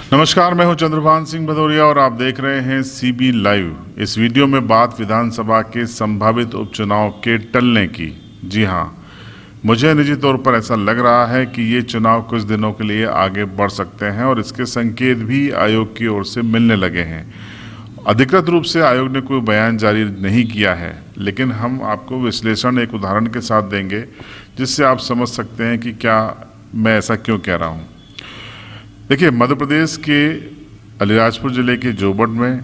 नमस्कार, मैं हूं चंद्रभान सिंह भदौरिया और आप देख रहे हैं सीबी लाइव। इस वीडियो में बात विधानसभा के संभावित उपचुनाव के टलने की। जी हां, मुझे निजी तौर पर ऐसा लग रहा है कि ये चुनाव कुछ दिनों के लिए आगे बढ़ सकते हैं और इसके संकेत भी आयोग की ओर से मिलने लगे हैं। अधिकृत रूप से आयोग ने कोई बयान जारी नहीं किया है, लेकिन हम आपको विश्लेषण एक उदाहरण के साथ देंगे जिससे आप समझ सकते हैं कि क्या मैं ऐसा क्यों कह रहा हूँ। देखिए, मध्य प्रदेश के अलीराजपुर ज़िले के जोबट में,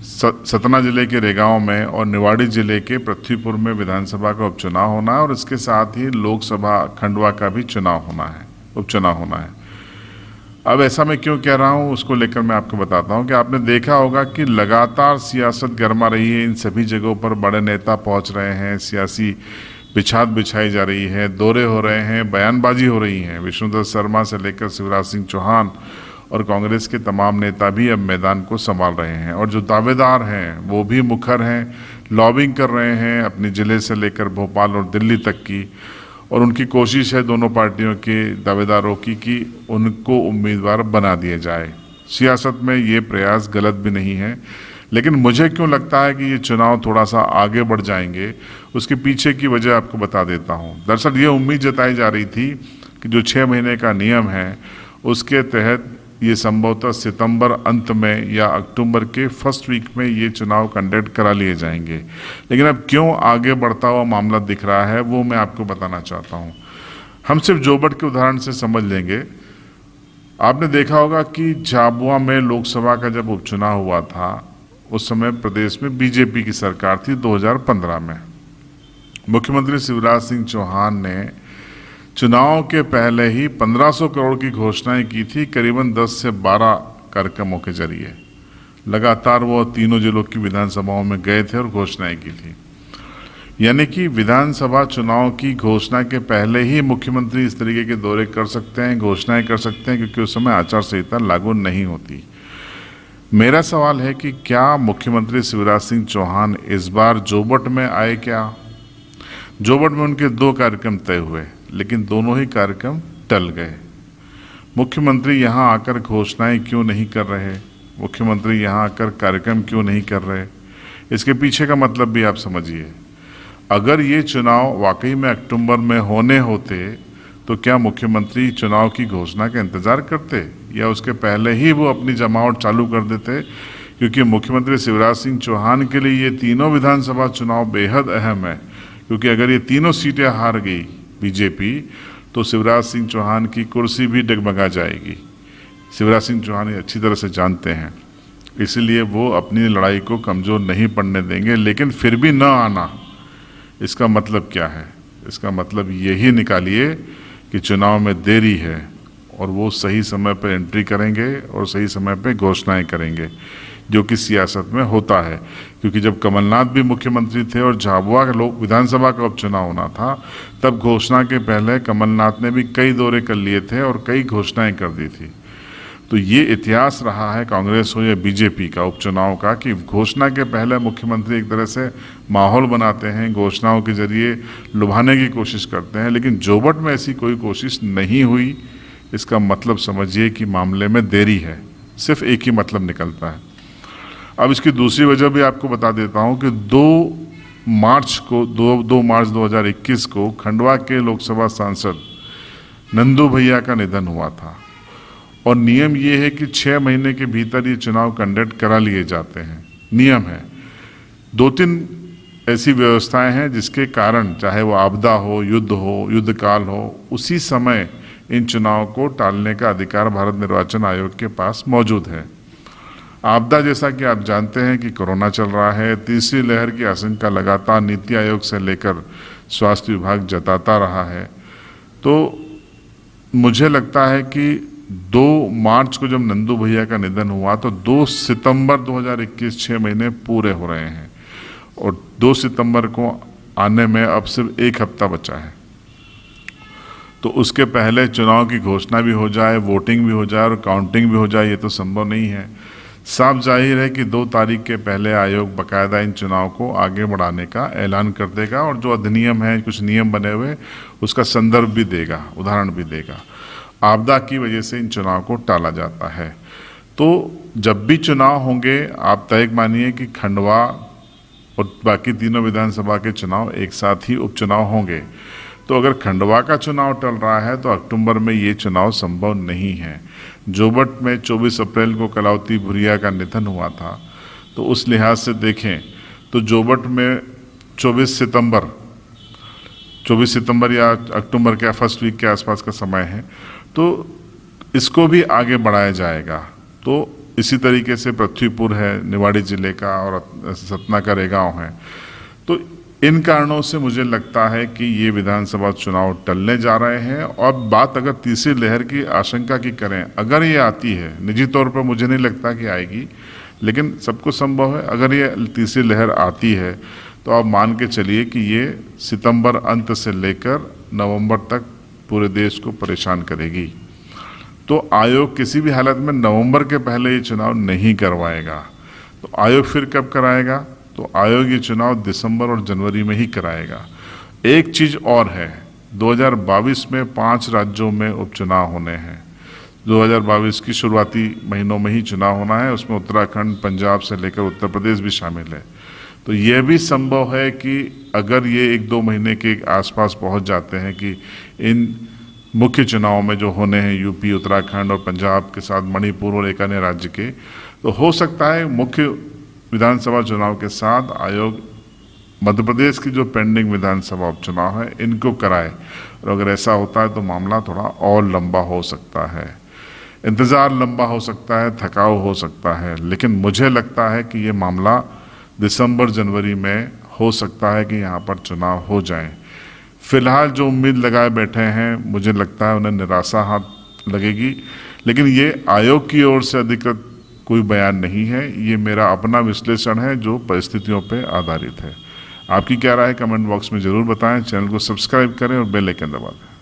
सतना ज़िले के रेगांव में और निवाड़ी ज़िले के पृथ्वीपुर में विधानसभा का उपचुनाव होना है और इसके साथ ही लोकसभा खंडवा का भी उपचुनाव होना है। अब ऐसा मैं क्यों कह रहा हूँ, उसको लेकर मैं आपको बताता हूँ कि आपने देखा होगा कि लगातार सियासत गर्मा रही है। इन सभी जगहों पर बड़े नेता पहुँच रहे हैं, सियासी बिछाद बिछाई जा रही है, दौरे हो रहे हैं, बयानबाजी हो रही है। विष्णुदत्त शर्मा से लेकर शिवराज सिंह चौहान और कांग्रेस के तमाम नेता भी अब मैदान को संभाल रहे हैं और जो दावेदार हैं वो भी मुखर हैं, लॉबिंग कर रहे हैं अपने ज़िले से लेकर भोपाल और दिल्ली तक की। और उनकी कोशिश है दोनों पार्टियों के दावेदारों की कि उनको उम्मीदवार बना दिया जाए। सियासत में ये प्रयास गलत भी नहीं है, लेकिन मुझे क्यों लगता है कि ये चुनाव थोड़ा सा आगे बढ़ जाएंगे, उसके पीछे की वजह आपको बता देता हूँ। दरअसल ये उम्मीद जताई जा रही थी कि जो 6 महीने का नियम है उसके तहत ये संभवतः सितंबर अंत में या अक्टूबर के फर्स्ट वीक में ये चुनाव कंडक्ट करा लिए जाएंगे। लेकिन अब क्यों आगे बढ़ता हुआ मामला दिख रहा है वो मैं आपको बताना चाहता हूँ। हम सिर्फ जोबट के उदाहरण से समझ लेंगे। आपने देखा होगा कि झाबुआ में लोकसभा का जब उपचुनाव हुआ था उस समय प्रदेश में बीजेपी की सरकार थी। 2015 में मुख्यमंत्री शिवराज सिंह चौहान ने चुनाव के पहले ही 1500 करोड़ की घोषणाएं की थी, करीबन 10 से 12 कार्यक्रमों के जरिए। लगातार वो तीनों जिलों की विधानसभाओं में गए थे और घोषणाएं की थी। यानी कि विधानसभा चुनाव की घोषणा के पहले ही मुख्यमंत्री इस तरीके के दौरे कर सकते हैं, घोषणाएं कर सकते हैं, क्योंकि उस समय आचार संहिता लागू नहीं होती। मेरा सवाल है कि क्या मुख्यमंत्री शिवराज सिंह चौहान इस बार जोबट में आए? क्या जोबट में उनके 2 कार्यक्रम तय हुए, लेकिन दोनों ही कार्यक्रम टल गए। मुख्यमंत्री यहाँ आकर घोषणाएं क्यों नहीं कर रहे? मुख्यमंत्री यहाँ आकर कार्यक्रम क्यों नहीं कर रहे? इसके पीछे का मतलब भी आप समझिए। अगर ये चुनाव वाकई में अक्टूबर में होने होते तो क्या मुख्यमंत्री चुनाव की घोषणा का इंतजार करते या उसके पहले ही वो अपनी जमावट चालू कर देते? क्योंकि मुख्यमंत्री शिवराज सिंह चौहान के लिए ये तीनों विधानसभा चुनाव बेहद अहम है, क्योंकि अगर ये तीनों सीटें हार गई बीजेपी तो शिवराज सिंह चौहान की कुर्सी भी डगमगा जाएगी। शिवराज सिंह चौहान ये अच्छी तरह से जानते हैं, इसलिए वो अपनी लड़ाई को कमज़ोर नहीं पड़ने देंगे। लेकिन फिर भी न आना, इसका मतलब क्या है? इसका मतलब यही निकालिए कि चुनाव में देरी है और वो सही समय पर एंट्री करेंगे और सही समय पर घोषणाएं करेंगे, जो कि सियासत में होता है। क्योंकि जब कमलनाथ भी मुख्यमंत्री थे और झाबुआ का विधानसभा का उपचुनाव होना था, तब घोषणा के पहले कमलनाथ ने भी कई दौरे कर लिए थे और कई घोषणाएं कर दी थी। तो ये इतिहास रहा है, कांग्रेस हो या बीजेपी का, उपचुनाव का, कि घोषणा के पहले मुख्यमंत्री एक तरह से माहौल बनाते हैं, घोषणाओं के जरिए लुभाने की कोशिश करते हैं। लेकिन जोबट में ऐसी कोई कोशिश नहीं हुई। इसका मतलब समझिए कि मामले में देरी है। सिर्फ एक ही मतलब निकलता है। अब इसकी दूसरी वजह भी आपको बता देता हूं कि 2 मार्च 2021 को खंडवा के लोकसभा सांसद नंदू भैया का निधन हुआ था और नियम ये है कि 6 महीने के भीतर ये चुनाव कंडक्ट करा लिए जाते हैं। नियम है। 2-3 ऐसी व्यवस्थाएं हैं जिसके कारण, चाहे वो आपदा हो, युद्ध काल हो, उसी समय इन चुनाव को टालने का अधिकार भारत निर्वाचन आयोग के पास मौजूद है। आपदा जैसा कि आप जानते हैं कि कोरोना चल रहा है, तीसरी लहर की आशंका लगातार नीति आयोग से लेकर स्वास्थ्य विभाग जताता रहा है। तो मुझे लगता है कि 2 मार्च को जब नंदू भैया का निधन हुआ तो 2 सितंबर 2021 6 महीने पूरे हो रहे हैं और 2 सितंबर को आने में अब सिर्फ 1 हफ्ता बचा है। तो उसके पहले चुनाव की घोषणा भी हो जाए, वोटिंग भी हो जाए और काउंटिंग भी हो जाए, ये तो संभव नहीं है। साफ जाहिर है कि 2 तारीख के पहले आयोग बाकायदा इन चुनाव को आगे बढ़ाने का ऐलान कर देगा और जो अधिनियम है, कुछ नियम बने हुए, उसका संदर्भ भी देगा, उदाहरण भी देगा। आपदा की वजह से इन चुनाव को टाला जाता है। तो जब भी चुनाव होंगे आप तय मानिए कि खंडवा और बाकी तीनों विधानसभा के चुनाव एक साथ ही उपचुनाव होंगे। तो अगर खंडवा का चुनाव टल रहा है तो अक्टूबर में ये चुनाव संभव नहीं है। जोबट में 24 अप्रैल को कलावती भुरिया का निधन हुआ था, तो उस लिहाज से देखें तो जोबट में 24 सितंबर या अक्टूबर के फर्स्ट वीक के आसपास का समय है, तो इसको भी आगे बढ़ाया जाएगा। तो इसी तरीके से पृथ्वीपुर है निवाड़ी जिले का और सतना का रेगांव है। तो इन कारणों से मुझे लगता है कि ये विधानसभा चुनाव टलने जा रहे हैं। और बात अगर तीसरी लहर की आशंका की करें, अगर ये आती है, निजी तौर पर मुझे नहीं लगता कि आएगी, लेकिन सबको संभव है, अगर ये तीसरी लहर आती है तो आप मान के चलिए कि ये सितंबर अंत से लेकर नवंबर तक पूरे देश को परेशान करेगी। तो आयोग किसी भी हालत में नवंबर के पहले ये चुनाव नहीं करवाएगा। तो आयोग फिर कब कराएगा? तो आयोग ये चुनाव दिसंबर और जनवरी में ही कराएगा। एक चीज़ और है, 2022 में 5 राज्यों में उपचुनाव होने हैं। 2022 की शुरुआती महीनों में ही चुनाव होना है, उसमें उत्तराखंड, पंजाब से लेकर उत्तर प्रदेश भी शामिल है। तो यह भी संभव है कि अगर ये 1-2 महीने के आसपास पहुंच जाते हैं कि इन मुख्य चुनाव में जो होने हैं यूपी, उत्तराखंड और पंजाब के साथ मणिपुर और एक अन्य राज्य के, तो हो सकता है मुख्य विधानसभा चुनाव के साथ आयोग मध्य प्रदेश की जो पेंडिंग विधानसभा उपचुनाव है इनको कराए। और अगर ऐसा होता है तो मामला थोड़ा और लंबा हो सकता है, इंतज़ार लंबा हो सकता है, थकाऊ हो सकता है, लेकिन मुझे लगता है कि ये मामला दिसंबर जनवरी में हो सकता है कि यहाँ पर चुनाव हो जाएं। फिलहाल जो उम्मीद लगाए बैठे हैं, मुझे लगता है उन्हें निराशा हाथ लगेगी। लेकिन ये आयोग की ओर से अधिकृत कोई बयान नहीं है, ये मेरा अपना विश्लेषण है जो परिस्थितियों पर आधारित है। आपकी क्या राय है कमेंट बॉक्स में ज़रूर बताएं। चैनल को सब्सक्राइब करें और बेल आइकन दबा दें।